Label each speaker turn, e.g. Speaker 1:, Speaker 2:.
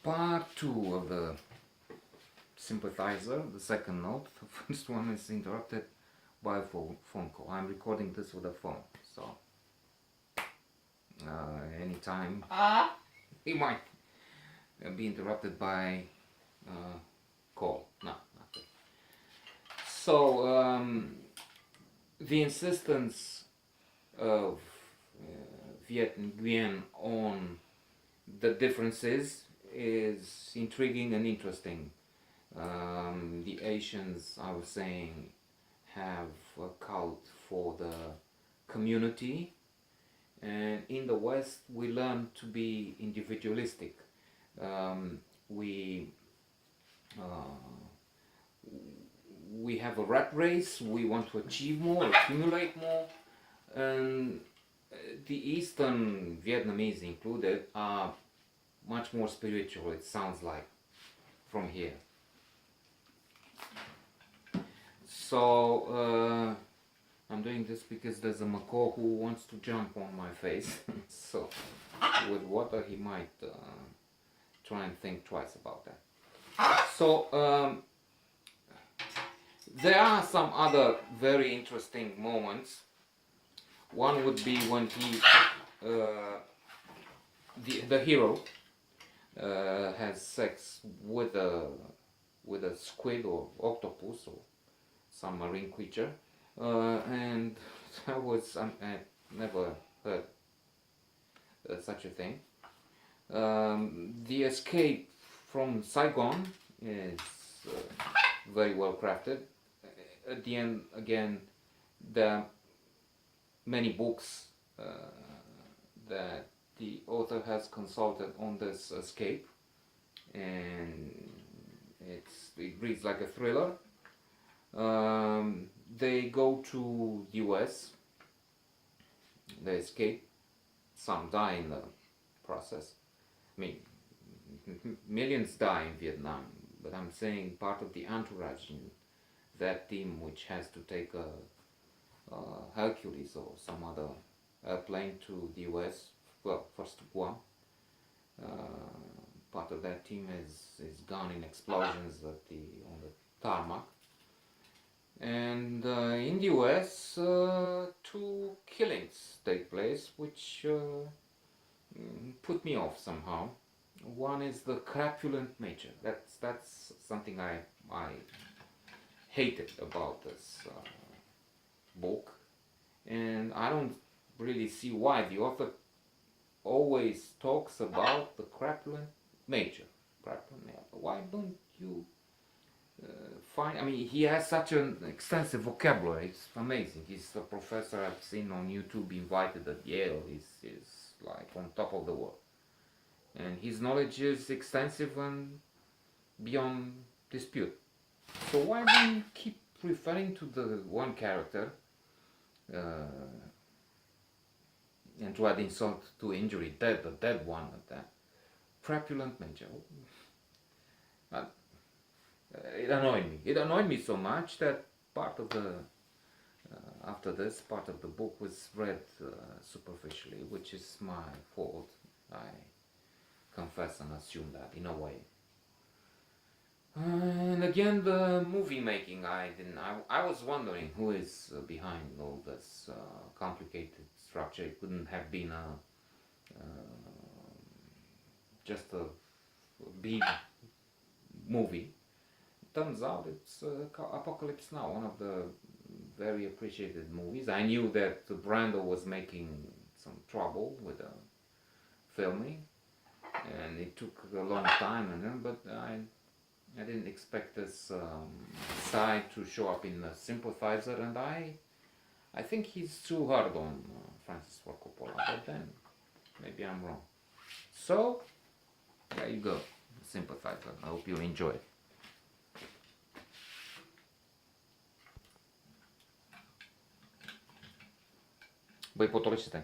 Speaker 1: part 2 of the Sympathizer, the second note. The first one is interrupted by a phone call. I'm recording this with a phone, so anytime it might be interrupted by call. No, nothing. So the insistence of Viet Thanh Nguyen on the differences is intriguing and interesting. The Asians, I was saying, have a cult for the community, and in the West we learn to be individualistic. We have a rat race. We want to achieve more, accumulate more, and the Eastern Vietnamese included are much more spiritual, it sounds like, from here. So I'm doing this because there's a macaw who wants to jump on my face. So with water he might try and think twice about that. So there are some other very interesting moments. One would be when he, the hero, has sex with a squid or octopus or some marine creature, and I never heard such a thing. The escape from Saigon is very well crafted. At the end, again, there are many books that the author has consulted on this escape, and it reads like a thriller. They go to US, they escape, some die in the process. I mean, millions die in Vietnam, but I'm saying part of the entourage in that team which has to take a Hercules or some other airplane to the US, well, first to Guam. Part of that team is gone in explosions on the tarmac. And in the US, 2 killings take place, which put me off somehow. One is the crapulent nature. That's something I hated about this book, and I don't really see why. The author always talks about the crapulent nature. Why don't you find? I mean, he has such an extensive vocabulary. It's amazing. He's a professor I've seen on YouTube, invited at Yale. He's like on top of the world, and his knowledge is extensive and beyond dispute. So why do you keep referring to the one character and to add insult to injury, the dead one at that? Crapulent nature. It annoyed me. It annoyed me so much that part of the after this part of the book was read superficially, which is my fault. I confess and assume that in a way. And again, the movie making, I was wondering who is behind all this complicated structure. It couldn't have been just a B movie. Turns out it's Apocalypse Now, one of the very appreciated movies. I knew that Brando was making some trouble with the filming, and it took a long time, but I didn't expect this side to show up in the Sympathizer, and I think he's too hard on Francis Ford Coppola, but then maybe I'm wrong. So there you go, Sympathizer. I hope you enjoy it. Băi, potolește-te.